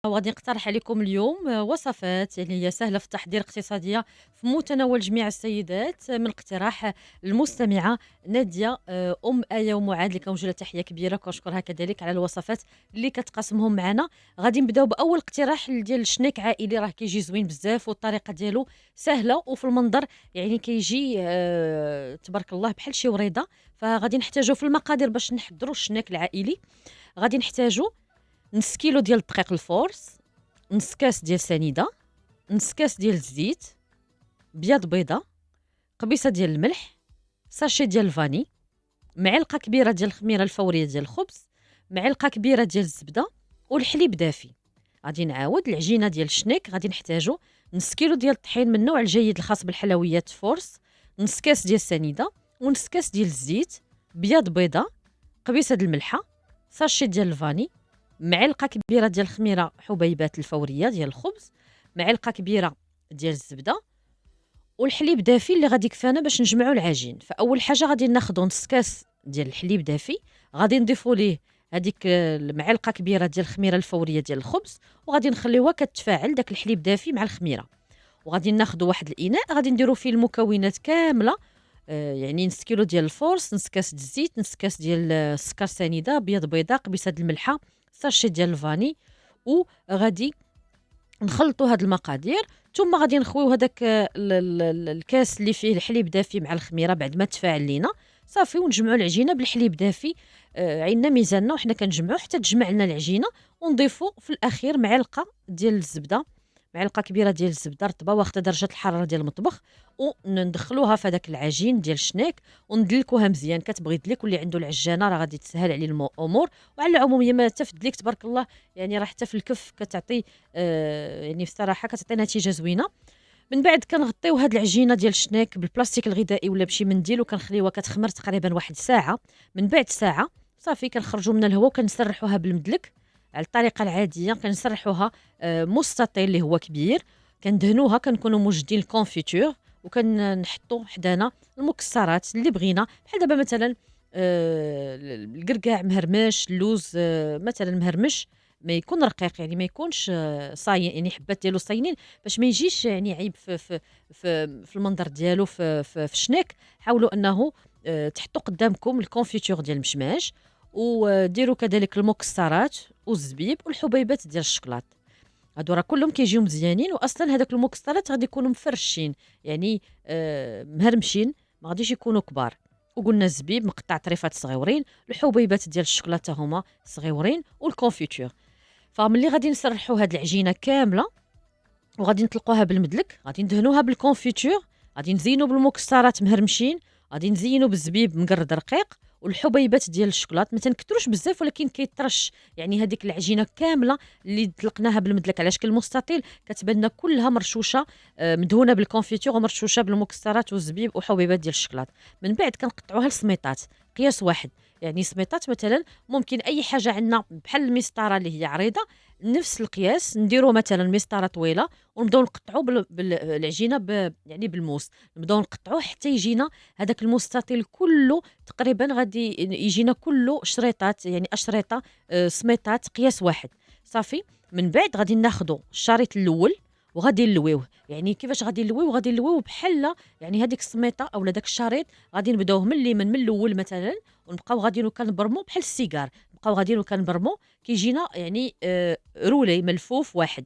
وغادي نقترح عليكم اليوم وصفات اللي هي سهلة في التحضير، اقتصادية في متناول جميع السيدات، من اقتراح المستمعة نادية، أم آية ومعاد اللي كنوجه لها تحية كبيرة، كنشكرها كذلك على الوصفات اللي كتقاسمهم معنا. غادي نبداو بأول اقتراح ديال الشنيك عائلي، راه كيجي زوين بزاف والطريقة ديالو سهلة وفي المنظر يعني كيجي تبارك الله بحال شي وريضة. فغادي نحتاجو في المقادير باش نحضروا الشنيك العائلي. غادي نحتاجو نص كيلو ديال الدقيق الفورس، نص كاس ديال سنيده، نص كاس ديال الزيت، بياض بيضه، قبيصه ديال الملح، ساشي ديال الفاني، معلقه كبيره ديال الخميره الفوريه ديال الخبز، معلقه كبيره ديال الزبده، والحليب دافي. غادي نعاود العجينه ديال الشنيك. غادي نحتاجو نص كيلو ديال الطحين من النوع الجيد الخاص بالحلويات فورس، نص كاس ديال السنيده، ونص كاس ديال الزيت، بياض بيضه، قبيصه د الملحه، ساشي ديال الفاني، معلقه كبيره ديال الخميره حبيبات الفوريه ديال الخبز، معلقه كبيره ديال الزبده، والحليب دافي اللي غادي يكفانا باش نجمعوا العجين. فاول حاجه غادي ناخذ نص كاس ديال الحليب دافي، غادي نضيفوا ليه هذيك المعلقه كبيره ديال الخميره الفوريه ديال الخبز، وغادي نخليوها كتفاعل داك الحليب دافي مع الخميره. وغادي ناخذوا واحد الاناء غادي نديروا فيه المكونات كامله. يعني نص كيلو ديال الفورس، نص كاس د الزيت، نص كاس ديال السكر سنيده، بيض بيضاء، قبيصه د الملحه، ساشي ديال الفاني. وغادي نخلطوا هاد المقادير، ثم غادي نخويو هذاك الكاس اللي فيه الحليب دافي مع الخميره بعد ما تفاعل لينا صافي، ونجمعوا العجينه بالحليب دافي. عندنا ميزاننا وحنا كنجمعوا حتى تجمع لنا العجينه. ونضيفوا في الاخير معلقه ديال الزبده، معلقه كبيره ديال الزبده رطبه واخده درجه الحراره ديال المطبخ، وندخلوها في هذاك العجين ديال الشنيك وندلكوها مزيان. كتبغي يدلك واللي عنده العجانه راه غادي تسهل عليه الامور. وعلى العموم هي ما تفدلك تبارك الله، يعني راه حتى في الكف كتعطي يعني بصراحه كتعطي نتيجه زوينه. من بعد كنغطيو هاد العجينه ديال الشنيك بالبلاستيك الغذائي ولا بشي منديل، وكنخليوها كتخمر تقريبا واحد ساعه. من بعد ساعه صافي كنخرجوا من الهواء وكنسرحوها بالمدلك على الطريقه العاديه. كنسرحوها مستطيل اللي هو كبير، كندهنوها، كنكونوا موجدين الكونفيتور، وكنحطوا حدانا المكسرات اللي بغينا، بحال دابا مثلا الكركاع مهرمش، اللوز مثلا مهرمش، ما يكون رقيق يعني ما يكونش صاين، يعني حبات ديالو صاينين باش ما يجيش يعني عيب في المنظر ديالو في الشنيك. حاولوا انه تحطوا قدامكم الكونفيتور ديال المشماش، وديروا كذلك المكسرات والزبيب والحبيبات ديال الشكلاط. هادو راه كلهم كيجيو مزيانين، واصلا هذاك المكسرات غادي يكونوا مفرشين، يعني مهرمشين، ما غاديش يكونوا كبار. وقلنا الزبيب مقطع طريفات صغيورين، الحبيبات ديال الشكلاطه هما صغيورين، والكونفيتور. فملي غادي نسرحوا هاد العجينه كامله وغادي نطلقوها بالمدلك، غادي ندهنوها بالكونفيتور، غادي نزينوا بالمكسرات مهرمشين، غادي نزينوا بالزبيب مقرد رقيق، والحبيبات ديال الشكلاط ما تنكتروش بزاف ولكن كيطرش. يعني هذيك العجينه كامله اللي طلقناها بالمدلك على شكل مستطيل كتبان لنا كلها مرشوشه، مدهونه بالكونفيتور ومرشوشه بالمكسرات والزبيب وحبيبات ديال الشكلاط. من بعد كنقطعوها لسميطات قياس واحد، يعني سميطات مثلا ممكن اي حاجه عندنا بحال المسطره اللي هي عريضه نفس القياس نديرو مثلا مسطره طويله، ونبداو نقطعوا بالعجينه يعني بالموس، نبداو نقطعوه حتى يجينا هذاك المستطيل كله تقريبا، غادي يجينا كله شريطات، يعني اشرطه سميطات قياس واحد صافي. من بعد غادي ناخذوا الشريط الاول وغادي نلويوه. يعني كيفاش غادي نلويوه؟ غادي نلويوه بحال يعني هذيك السميطه او داك الشريط غادي نبداوه من اليمين من الاول مثلا، ونبقاو غاديين كنبرمو بحال السيجار، نبقاو غاديين كنبرمو كيجينا يعني رولي ملفوف واحد.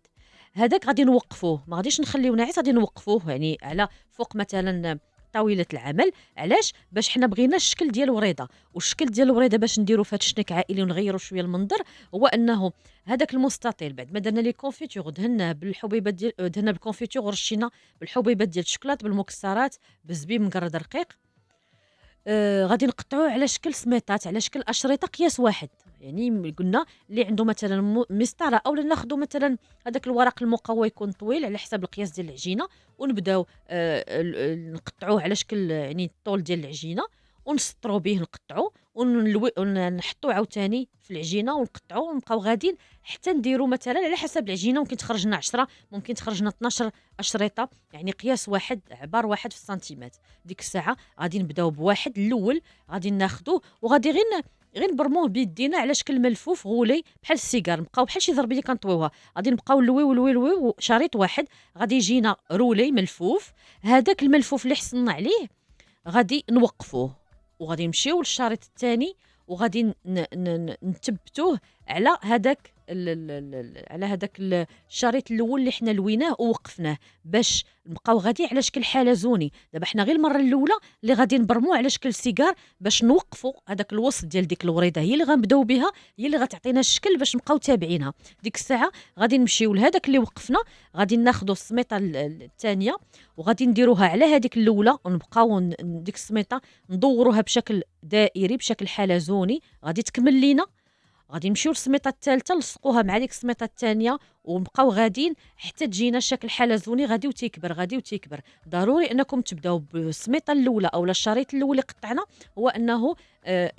هذاك غادي نوقفوه، ما غاديش نخليوه ناعس، غادي نوقفوه يعني على فوق مثلا طاوله العمل. علاش؟ باش حنا بغينا الشكل ديال الوريضه، والشكل ديال الوريضه باش نديرو في هذا الشنيك عائلي ونغيروا شويه المنظر، هو انه هذاك المستطيل بعد ما درنا لي كونفيتور ودهنا بالحبيبات ديال دهنا بالكونفيتور ورشينا بالحبيبات ديال الشوكولات بالمكسرات بالزبيب مقرد رقيق، غادي نقطعوه على شكل سميطات، على شكل أشرطة قياس واحد. يعني قلنا اللي عنده مثلا مسطرة، أو ناخذ مثلا هذاك الورق المقوى يكون طويل على حسب القياس ديال العجينة، ونبداو نقطعوه على شكل يعني الطول ديال العجينة، ونسطرو به نقطعو ونحطوه عاوتاني في العجينة ونقطعو، ونبقاو غاديين حتى نديرو مثلا على حسب العجينة، ممكن تخرج لنا 10، ممكن تخرج لنا 12 أشرطة، يعني قياس واحد، عبار واحد في السنتيمات. ديك الساعة غادي نبداو بواحد الأول، غادي ناخدوه وغادي غير غير نبرموه بيدينا على شكل ملفوف غولي بحال السيجار، نبقاو بحال شي ضربيه كنطويوها، غادي نبقاو نلويو شريط واحد، غادي يجينا رولي ملفوف. هذاك الملفوف اللي حصلنا عليه غادي نوقفوه، وغادي نمشيو للشريط الثاني، وغادي نثبتوه على هذاك على هذاك الشريط الاول اللي حنا لويناه ووقفناه، باش نبقاو غادي على شكل حلزوني. دابا حنا غير المره الاولى اللي غادي نبرموه على شكل سيجار باش نوقفوا هذاك الوسط ديال ديك الوريده، هي اللي غنبداو بها، هي اللي غتعطينا الشكل باش نبقاو تابعينها. ديك الساعه غادي نمشيو لهذاك اللي وقفنا، غادي ناخذوا السميطه الثانيه وغادي نديروها على هذيك الاولى، ونبقاو ديك السميطه ندوروها بشكل دائري بشكل حلزوني، غادي تكمل لينا. غادي نمشيو للسميطه الثالثه نلصقوها مع ديك السميطه الثانيه، ونبقاو غاديين حتى تجينا شكل حلزوني غادي وتيكبر غادي وتيكبر. ضروري انكم تبداو بالسميطه الاولى او الشريط الاول اللي قطعنا، هو انه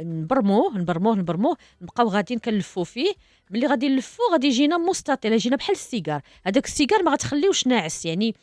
نبرموه نبقاو غاديين كنلفوا فيه. ملي غادي نلفوا غادي يجينا مستطيل، يجينا بحال السيجار. هذاك السيجار ما غتخليوش ناعس يعني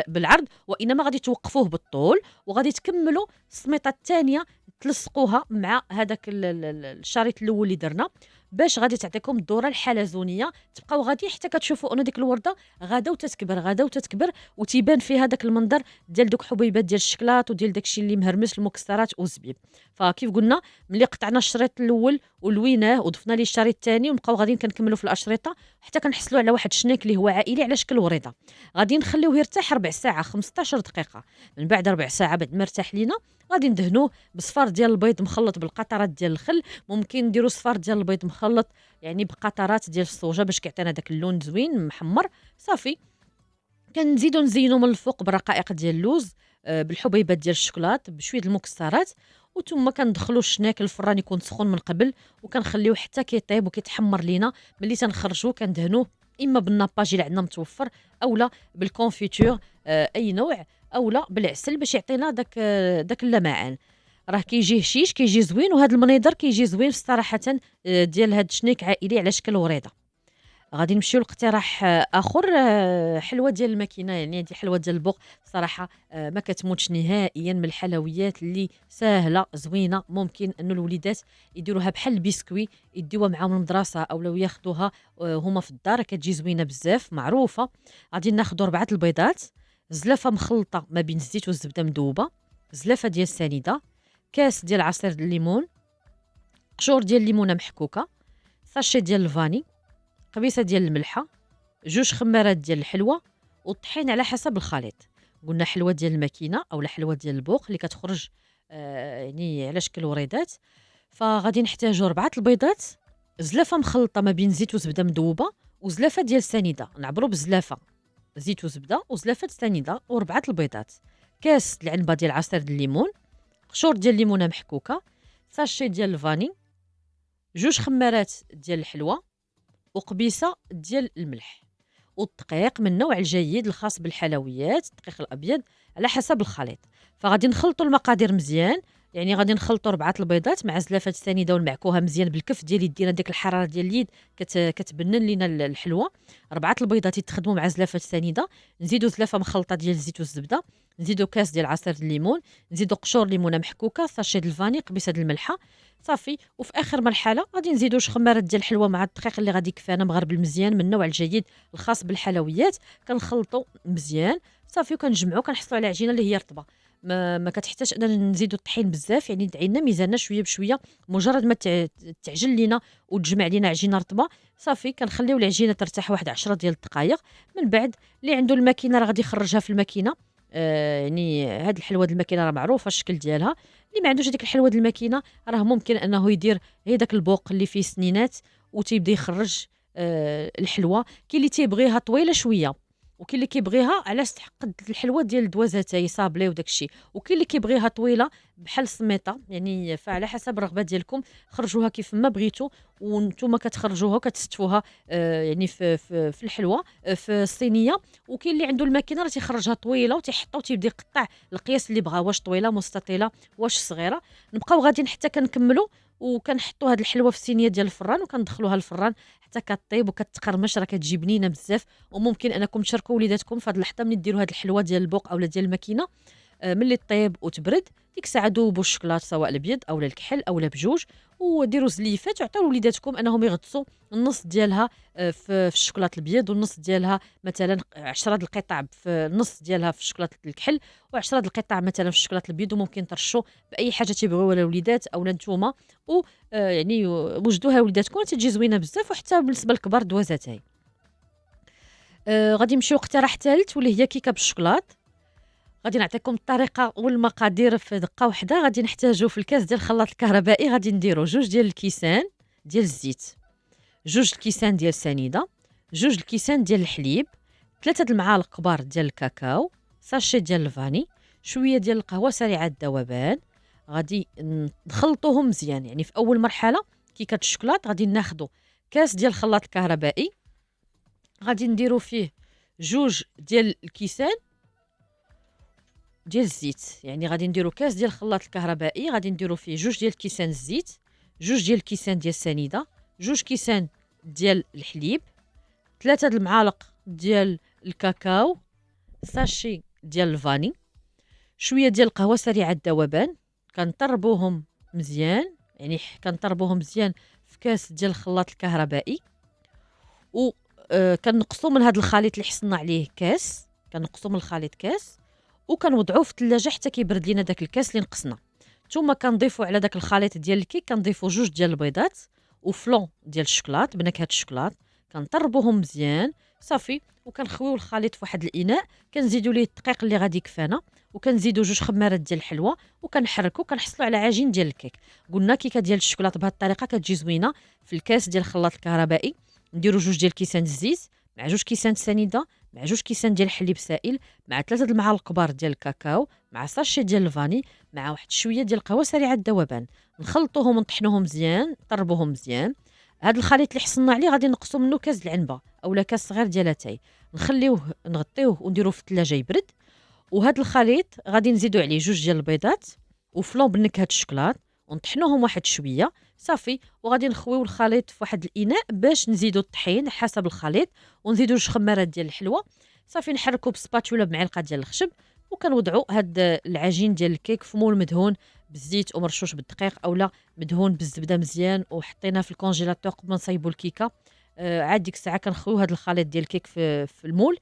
بالعرض، وانما غادي توقفوه بالطول، وغادي تكملوا السميطه الثانيه تلصقوها مع هذاك الشريط الاول اللي درنا، باش غادي تعطيكم الدوره الحلزونيه. تبقاو غادي حتى كتشوفوا ان ديك الورده غادا وتتكبر وتيبان فيها داك المنظر ديال دوك حبيبات ديال الشكلاط وديال داكشي اللي مهرمس، المكسرات والزبيب. فكيف قلنا ملي قطعنا الشريط الاول ولويناه وضفنا ليه الشريط الثاني، ونبقاو غاديين كنكملوا في الاشرطه حتى كنحصلوا على واحد الشنيك اللي هو عائلي على شكل وريده. غادي نخليوه يرتاح ربع ساعه 15 دقيقه. من بعد ربع ساعه بعد ما ارتاح لينا غادي ندهنوه بصفار ديال البيض مخلط بالقطرات ديال الخل. ممكن نديروا صفار ديال البيض مخلط يعني بقطرات ديال الصوجه باش كيعطينا داك اللون زوين محمر. صافي كنزيدو نزينو من الفوق برقائق ديال اللوز، بالحبيبات ديال الشوكولات بشويه المكسرات، وثم كندخلوا الشناك الفران يكون سخون من قبل، وكنخليوه حتى كيطيب وكيتحمر لينا. ملي تنخرجوه كندهنوه اما بالناباج اللي عندنا متوفر، اولا بالكونفيتور اي نوع، اولا بالعسل باش يعطينا داك اللمعان. راه كيجي هشيش كيجي زوين، وهذا المنيضر كيجي زوين صراحه ديال هاد الشنيك عائلي على شكل وريده. غادي نمشيو لاقتراح اخر، حلوه ديال الماكينه، يعني هذه حلوه ديال البوق صراحه ما كتموتش نهائيا، من الحلويات اللي ساهله زوينه. ممكن انه الوليدات يديروها بحال البسكوي يديوها معاهم المدرسه، او لو ياخذوها هما في الدار كتجي زوينه بزاف معروفه. غادي ناخذ 4 البيضات، زلافه مخلطه ما بين الزيت والزبده مذوبه، زلافه ديال السنيده، كاس ديال عصير الليمون، قشور ديال الليمونه محكوكه، ساشي ديال الفاني، قبيصه ديال الملحه، 2 خمارات ديال الحلوه، والطحين على حسب الخليط. قلنا حلوه ديال الماكينه او حلوه ديال البوق اللي كتخرج يعني على شكل وريدات. فغادي نحتاجو 4 البيضات، زلافه مخلطه ما بين زيت وزبده مذوبه، وزلافه ديال السنيده نعبروا بزلافه زيت وزبده وزلافه السنيده، و4 البيضات، كاس العنبه ديال عصير الليمون، قشور ديال الليمونه محكوكه، ساشي ديال الفاني، 2 خمارات ديال الحلوه، وقبيصه ديال الملح، والدقيق من النوع الجيد الخاص بالحلويات، الدقيق الابيض على حسب الخليط. فغادي نخلطوا المقادير مزيان، يعني غادي نخلطوا 4 البيضات مع زلافه السنيده ونمعكوها مزيان بالكف ديال يدينا، ديك الحراره ديال اليد كتبنن لينا الحلوه. 4 البيضات يتخدموا مع زلافه السنيده، نزيدوا زلافه مخلطه ديال الزيت والزبده، نزيدوا كاس ديال عصير الليمون، نزيدوا قشور ليمونه محكوكه، ساشي ديال الفاني، قبيصه ديال الملحه. صافي. وفي اخر مرحله غادي نزيدوا شي خمارات ديال الحلوه مع الدقيق اللي غادي يكفانا مغربل مزيان من النوع الجيد الخاص بالحلويات. كنخلطوا مزيان صافي، وكنجمعوا كنحصلوا على عجينه اللي هي رطبه، ما كتحتاج اننا نزيدوا الطحين بزاف، يعني عندنا ميزاننا شويه بشويه. مجرد ما تعجن لينا وتجمع لينا عجينه رطبه صافي كنخليو العجينه ترتاح واحد 10 ديال الدقائق. من بعد اللي عنده الماكينه راه غادي يخرجها في الماكينه. يعني هاد الحلوه ديال الماكينه راه معروفه الشكل ديالها. اللي ما عندوش هذيك الحلوه ديال الماكينه راه ممكن انه يدير هي داك البوق اللي فيه سنينات وتيبدا يخرج الحلوه. كاين اللي تيبغيها طويله شويه، وكاين اللي كيبغيها على قد الحلوه ديال الدوازاتاي صابلي وداك الشيء، وكاين اللي كيبغيها طويله بحال السميطه. يعني فعلى حسب الرغبه ديالكم خرجوها كيف ما بغيتوا، وانتم كتخرجوها وكتستفوها يعني في الحلوه في الصينيه. وكاين اللي عنده الماكينه راه تيخرجها طويله وتيحطها وتيبدا يقطع القياس اللي بغا، واش طويله مستطيله واش صغيره. نبقاو غاديين حتى كنكملوا، وكنحطوا هاد الحلوه في الصينيه ديال الفران وكندخلوها الفران حتى كطيب وكتقرمش، راه كتجي بنينه بزاف. وممكن انكم تشاركوا وليداتكم في هذه اللحظه ملي ديروا هاد الحلوه ديال البوق اولا ديال الماكينه. ملي طيب وتبرد ديك الساعه ذوبوا الشكلاط سواء الابيض اولا الكحل اولا بجوج، وديروا زليفات وعطيو لوليداتكم انهم يغطسوا النص ديالها في الشوكولاط الابيض، والنص ديالها مثلا 10 د القطع في النص ديالها في الشوكولاط الكحل، و10 د القطع مثلا في الشوكولاط الابيض. وممكن ترشوا باي حاجه تيبغيوها الوليدات او نتوما، و يعني وجدوها وليداتكم تجي زوينه بزاف. وحتى بالنسبه للكبار دوازات هاي. غادي نمشيو اقتراح ثالث واللي هي كيكه بالشوكولاط. غادي نعطيكم الطريقه والمقادير في دقه واحده. غادي نحتاجو في الكاس ديال الخلاط الكهربائي غادي نديرو 2 ديال الكيسان ديال الزيت، 2 الكيسان ديال السنيده، 2 الكيسان ديال الحليب، 3 د المعالق كبار ديال الكاكاو، ساشي ديال الفاني، شويه ديال القهوه سريعه الذوبان. غادي نخلطوهم مزيان. يعني في اول مرحله كيكه الشوكولاط غادي ناخذوا كاس ديال الخلاط الكهربائي، غادي نديرو فيه 2 ديال الكيسان ديال الزيت. يعني غادي نديرو كاس ديال الخلاط الكهربائي، غادي نديرو فيه 2 ديال الكيسان الزيت، 2 ديال الكيسان ديال السنيده، 2 كيسان ديال الحليب، 3 د المعالق ديال الكاكاو، ساشي ديال الفاني، شويه ديال القهوه سريعه الذوبان. كنطربوهم مزيان، يعني كنطربوهم مزيان في كاس ديال الخلاط الكهربائي. و كنقصوا من هذا الخليط اللي حصلنا عليه كاس، كنقصوا من الخليط كاس وكنوضعوه في الثلاجه حتى كيبرد لينا داك الكاس اللي نقصنا. ثم كنضيفوا على داك الخليط ديال الكيك كنضيفوا 2 ديال البيضات وفلون ديال الشوكولات بنكهه الشوكولات. كنطربوهم مزيان صافي، وكنخويو الخليط في واحد الاناء. كنزيدوا ليه الدقيق اللي غادي يكفانا، وكنزيدوا 2 خمارات ديال الحلوى، وكنحركوا كنحصلوا على عجين ديال الكيك. قلنا كيكه ديال الشوكولات بهذه الطريقه كتجي زوينه. في الكاس ديال الخلاط الكهربائي نديروا 2 ديال كيسان الزيت مع 2 كيسان السنيده مع 2 كيسان ديال الحليب سائل مع 3 د المعالق كبار ديال الكاكاو مع ساشي ديال الفاني مع واحد شويه ديال القهوه سريعه الذوبان. نخلطوهم ونطحنوهم مزيان، نطربوهم مزيان. هذا الخليط اللي حصلنا عليه غادي نقصوا منه كاس العنبه اولا كاس صغير ديال اتاي، نخليوه نغطيوه ونديروه في الثلاجه يبرد. وهذا الخليط غادي نزيدوا عليه 2 ديال البيضات وفلون بنكهه الشوكولات ونطحنوهم واحد شويه صافي. وغادي نخويو الخليط في واحد الاناء باش نزيدوا الطحين حسب الخليط، ونزيدوا 2 خمارات ديال الحلوى صافي. نحركوا بسباتولا بمعلقه ديال الخشب، وكنوضعوا هاد العجين ديال الكيك في مول مدهون بالزيت ومرشوش بالدقيق اولا مدهون بالزبده مزيان، وحطيناه في الكونجيلاتور قبل ما نصايبوا الكيكه. عاد ديك الساعه كنخويو هاد الخليط ديال الكيك في المول،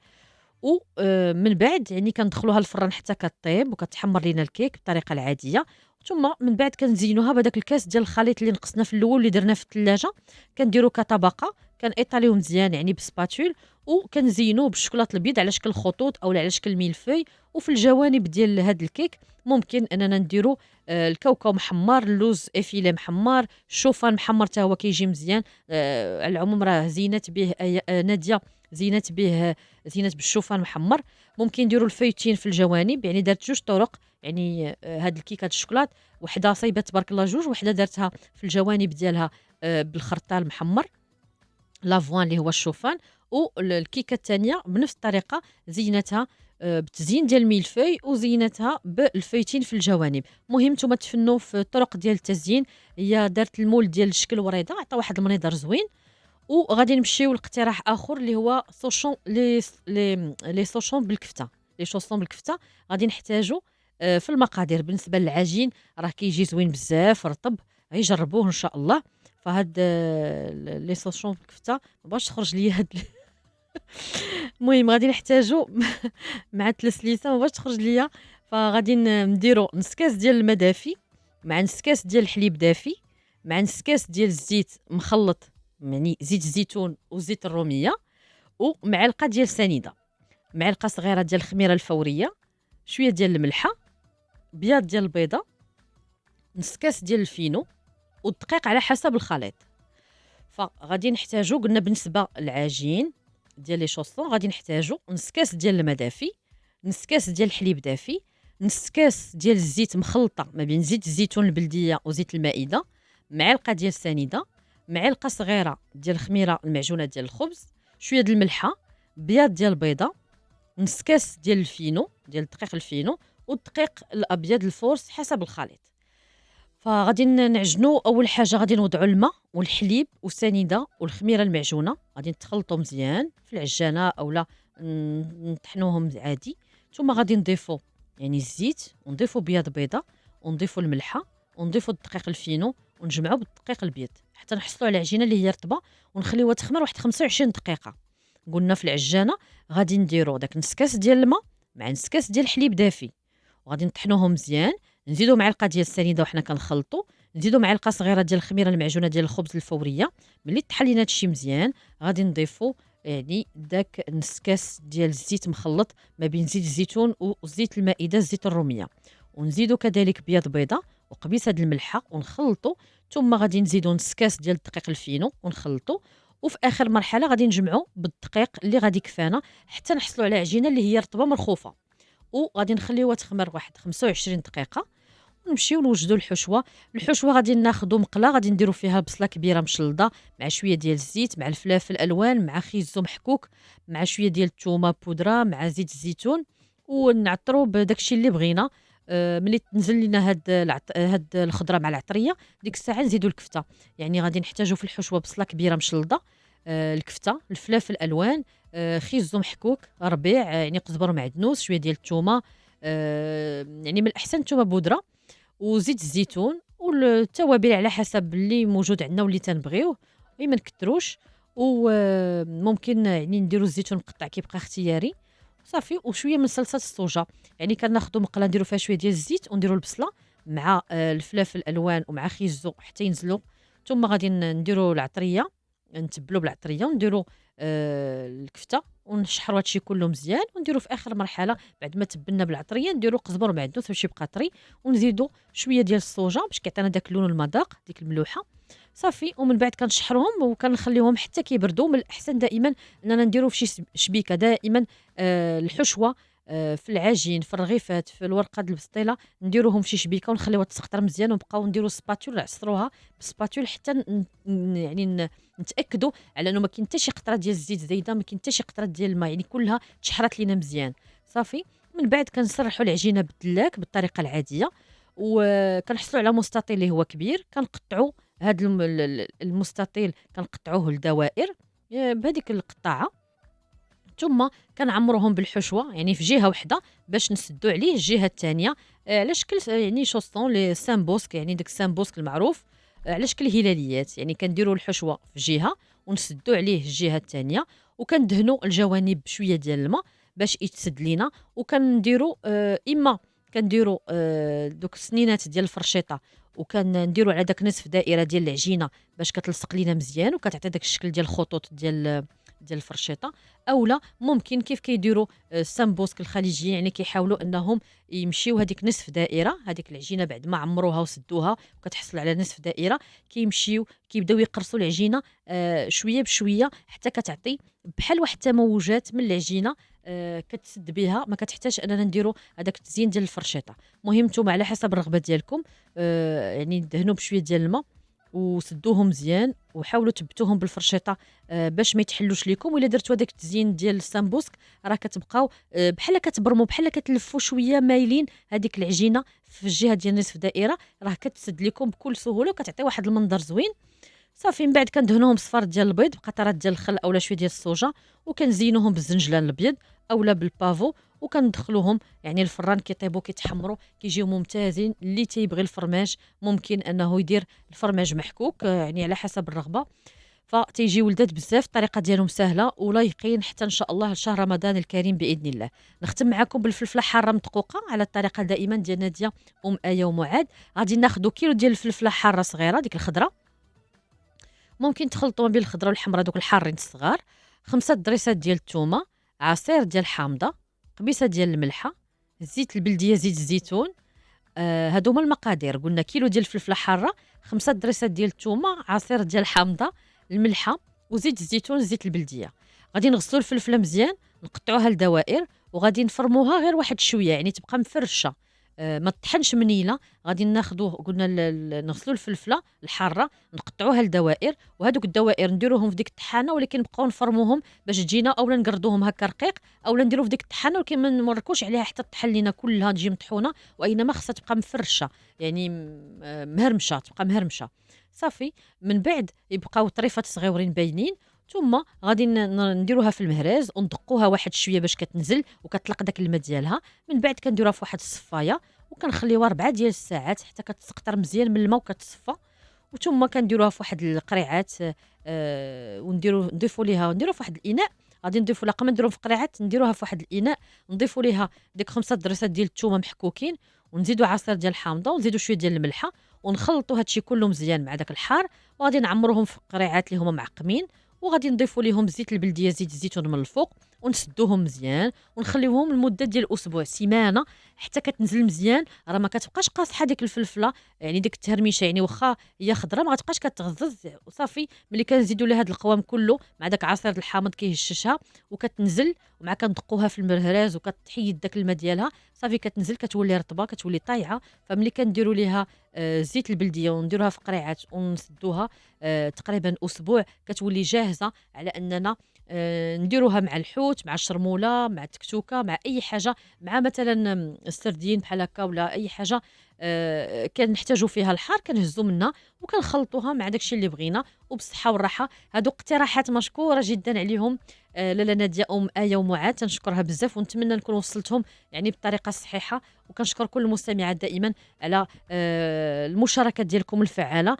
ومن بعد يعني كندخلوها الفران حتى كطيب وكتحمر لينا الكيك بالطريقه العاديه. ثم من بعد كنزينوها بهذاك الكاس ديال الخليط اللي نقصنا في الاول اللي درناه في الثلاجه. كنديرو كطبقه، كنيطاليو مزيان يعني بسباتول، وكنزينوه بالشوكولاط الابيض على شكل خطوط او على شكل ميلفوي. وفي الجوانب ديال هذا الكيك ممكن اننا نديرو الكاوكاو محمر، اللوز افيلي محمر، الشوفان محمر حتى هو كيجي مزيان. على العموم راه زينت به ناديه، زينت بالشوفان محمر. ممكن نديروا الفيتين في الجوانب، يعني دارت 2 طرق. يعني هاد الكيكه الشوكولات وحده صايبه تبارك الله 2، وحده دارتها في الجوانب ديالها بالخرطال محمر لافوان اللي هو الشوفان. والكيكه الثانيه بنفس الطريقه زينتها بتزيين ديال الميلفوي وزينتها بالفيتين في الجوانب. مهم نتوما تفنوا في الطرق ديال التزيين. هي دارت المول ديال الشكل وريضه، عطى واحد المنظر زوين. وغادي نمشيو لاقتراح اخر اللي هو سوشون لي سوشون بالكفته. لي شوسون بالكفته غادي نحتاجو في المقادير. بالنسبه للعجين راه كيجي زوين بزاف رطب، غير جربوه ان شاء الله. فهاد لي سوشون بالكفته باش تخرج ليا هاد المهم غادي نحتاجو مع التلسليسه باش تخرج ليا. فغادي نديرو نص كاس ديال الماء دافي مع نص كاس ديال الحليب دافي مع نص كاس ديال الزيت مخلط، يعني زيت الزيتون وزيت الروميه، ومعلقه ديال سنيده، معلقه صغيره ديال الخميره الفوريه، شويه ديال الملحه، بياض ديال البيضه، نص كاس ديال الفينو، والدقيق على حسب الخليط. فغادي نحتاجو قلنا بالنسبه للعجين ديال لي شوسون غادي نحتاجو نص كاس ديال الماء دافي، نص كاس ديال الحليب دافي، نص كاس ديال الزيت مخلطه ما بين زيت الزيتون البلديه وزيت المائده، معلقه ديال السنيده، معلقه صغيره ديال الخميره المعجونه ديال الخبز، شويه ديال الملحه، بياض ديال البيضه، نص كاس ديال الفينو ديال الدقيق الفينو، والدقيق الابيض الفورس حسب الخليط. فغادي نعجنو. اول حاجه غادي نوضعوا الماء والحليب والسنيده والخميره المعجونه، غادي نتخلطوا مزيان في العجانه اولا نطحنوهم عادي. ثم غادي نضيفوا يعني الزيت، ونضيفوا بياض بيضه، ونضيفوا الملحه، ونضيفوا الدقيق الفينو، ونجمعو بالدقيق البيض حتى نحصلوا على عجينه اللي هي رطبه، ونخليوها تخمر واحد 25 دقيقه. قلنا في العجانه غادي نديرو داك نص كاس ديال الماء مع نص كاس ديال الحليب دافي، وغادي نطحنوهم مزيان. نزيدو معلقه ديال السنيده وحنا كنخلطو، نزيدو معلقه صغيره ديال الخميره المعجونه ديال الخبز الفوريه. ملي طحن لينا هادشي مزيان غادي نضيفو يعني داك نص كاس ديال الزيت مخلط ما بين زيت الزيتون وزيت المائده زيت الروميه، ونزيدو كذلك بياض بيضه وقبيصه د الملحه ونخلطو. ثم غادي نزيدو نص كاس ديال الدقيق الفينو ونخلطو. وفي اخر مرحله غادي نجمعو بالدقيق اللي غادي كفانا حتى نحصلوا على عجينه اللي هي رطبه مرخوفه، وغادي نخليوها تخمر واحد 25 دقيقه. ونمشيو نوجدوا الحشوه غادي ناخذوا مقله غادي نديروا فيها بصله كبيره مشلضه مع شويه ديال الزيت مع الفلافل الالوان مع خيزو محكوك مع شويه ديال الثومه بودره مع زيت الزيتون، ونعطروا بداكشي اللي بغينا. ملي تنزل لينا هاد الخضره مع العطريه ديك الساعه نزيدوا الكفته. يعني غادي نحتاجوا في الحشوه بصله كبيره مشلضه، الكفته الفلافل الالوان، خيزو محكوك ربيع، يعني قزبر ومعدنوس، شويه ديال الثومه، يعني من الاحسن الثومه بودره، وزيت الزيتون والتوابل على حسب اللي موجود عندنا واللي تنبغيوه، ما نكتروش. وممكن يعني نديرو الزيتون مقطع كيبقى اختياري صافي. وشويه من صلصه الصوجه، يعني كناخذوا مقله نديرو فيها شويه ديال الزيت ونديرو البصله مع الفلافل الالوان ومع خيزو حتى ينزلوا. ثم غادي نديرو العطريه، نتبلو بالعطريه ونديرو الكفته ونشحروا هادشي كله مزيان. ونديرو في اخر مرحله بعد ما تبلنا بالعطريه نديرو قزبر ومعدنوس باش يبقى طري، ونزيدو شويه ديال الصوجه باش كيعطينا داك اللون والمذاق ديك الملوحه صافي. ومن بعد كنشحروهم وكنخليوهم حتى كيبردوا. من الاحسن دائما اننا نديرو في شي شبيكه دائما الحشوه في العجين في الرغيفات في الورقه د البسطيله نديروهم في شي شبيكه ونخليوها تسقطر مزيان، ونبقاو نديرو سباتول نعصروها بالسباتول حتى نتاكدوا على انه ما كاين حتى شي قطره ديال الزيت زايده، ما كاين حتى شي قطره ديال الماء، يعني كلها تشحرات لينا مزيان صافي. من بعد كنسرحوا العجينه بالدلاك بالطريقه العاديه، وكنحصلوا على مستطيل اللي هو كبير. كنقطعوا هذا المستطيل كنقطعوه لدوائر بهذيك القطاعه، ثم كنعمروهم بالحشوه يعني في جهه واحده باش نسدوا عليه الجهه الثانيه على شكل يعني شوسطون لي سامبوسك، يعني داك السامبوسك المعروف على شكل هلاليات. يعني كنديروا الحشوه في جهه ونسدوا عليه الجهه الثانيه، وكندهنوا الجوانب بشويه ديال الماء باش يتسد لينا. وكنديروا اما كنديروا دوك السنينات ديال الفرشيطه وكنديروا على داك نصف دائره ديال العجينه باش كتلصق لينا مزيان وكتعطي داك الشكل ديال الخطوط ديال الفرشيطه. اولا ممكن كيف كيديروا السامبوسك الخليجيين، يعني كيحاولوا انهم يمشيو هذيك نصف دائره، هذيك العجينه بعد ما عمروها وسدوها وكتحصل على نصف دائره كيمشيو كيبداو يقرصوا العجينه شويه بشويه حتى كتعطي بحال واحد التموجات من العجينه كتسد بها، ما كتحتاج اننا نديروا هذاك التزيين ديال الفرشيطه. مهم نتوما على حسب الرغبه ديالكم يعني دهنوا بشويه ديال الماء وسدوهم مزيان وحاولوا تبتوهم بالفرشيطه باش ما يتحلوش لكم. وإلا درتوا هذاك التزيين ديال السامبوسك راه كتبقاو بحال كتبرموا بحال كتلفوا شويه مايلين هذيك العجينه في الجهه ديال نصف دائره، راه كتسد لكم بكل سهوله وكتعطي واحد المنظر زوين صافي. من بعد كندهنوهم صفار ديال البيض بقطرات ديال الخل اولا شويه ديال الصوجه، وكنزينوهم بالزنجلان الابيض اولا بالبافو، وكندخلوهم يعني الفران كيطيبوا كيتحمروا كيجيو ممتازين. اللي تيبغي الفرماج ممكن انه يدير الفرماج محكوك يعني على حسب الرغبه، فتيجي ولدات بزاف. الطريقه ديالهم سهله ولا يقين حتى ان شاء الله شهر رمضان الكريم باذن الله. نختم معكم بالفلفله حاره مدقوقه على الطريقه دائما ديال ناديه ايه ومعاد. غادي ناخذ كيلو ديال الفلفله حاره صغيره ديك الخضره، ممكن تخلطوا ما بين الخضره والحمراء دوك الحارين الصغار، 5 ضريسات ديال الثومه، عصير ديال الحامضه، قبيصه ديال الملحه، زيت البلديه زيت الزيتون. هادو هما المقادير. قلنا كيلو ديال الفلفله حاره، 5 ضريسات ديال الثومه، عصير ديال الحامضه، الملحه وزيت الزيتون زيت البلديه. غادي نغسلوا الفلفله مزيان نقطعوها لدوائر وغادي نفرموها غير واحد شويه يعني تبقى مفرشه ما تطحنش منيله. غادي ناخذوه قلنا نغسلوا الفلفله الحاره نقطعوها لدوائر، وهذوك الدوائر نديروهم في ديك الطحانه ولكن نبقاو نفرموهم باش تجينا، اولا نقردوهم هكا رقيق اولا نديرو في ديك الطحانه ولكن ما نمركوش عليها حتى تطحن لينا كلها تجي مطحونه، وانما خصها تبقى مفرشه يعني مهرمشه تبقى مهرمشه صافي. من بعد يبقاو طريفات صغيورين باينين، ثم غادي نديروها في المهراز وندقوها واحد شويه باش كتنزل وكتطلق داك الماء ديالها. من بعد كنديروها في واحد الصفايه وكنخليوها 4 ديال الساعات حتى كتسقطر مزيان من الماء وكتصفى. وثم كنديروها في واحد القريعات، نضيفوا ليها نديروها في واحد الإناء. غادي نضيفوا لها قبل ما نديروهم في قريعات نديروها في واحد الإناء، نضيفوا ليها ديك 5 ضريسات ديال الثومة محكوكين، ونزيدوا عصير ديال الحامضة، ونزيدوا شوية ديال الملحة، ونخلطوا هادشي كله مزيان مع داك الحار، وغادي نعمروهم في قريعات اللي هما معقمين، وغادي نضيفوا ليهم زيت البلدية زيت الزيتون من الفوق، ونسدوهم مزيان ونخليوهم لمدة ديال أسبوع سيمانة حتى كتنزل مزيان. راه ما كتبقاش قاصحة ديك الفلفلة، يعني ديك التهرميشة، يعني واخا هي خضرا ما غتبقاش كتغزز وصافي. ملي كنزيدوا لها هاد القوام كله مع داك عصير الحامض كيهششها وكتنزل، ومع كندقوها في المرهراز وكتحيد داك الماء ديالها، صافي كتنزل كتولي رطبه كتولي طايعه. فملي كنديروا ليها زيت البلديه ونديروها في قريعات ونسدوها تقريبا اسبوع، كتولي جاهزه على اننا نديروها مع الحوت، مع الشرموله، مع التكتوكه، مع اي حاجه، مع مثلا السردين بحال هكا ولا اي حاجه كنحتاجوا فيها الحار كنهزوا منها وكنخلطوها مع داكشي اللي بغينا. وبالصحه والراحه. هادو اقتراحات مشكوره جدا عليهم لاله ناديه آية ومعاد، تنشكرها بزاف ونتمنى نكون وصلتهم يعني بالطريقه الصحيحه. وكنشكر كل المستمعات دائما على المشاركه ديالكم الفعاله.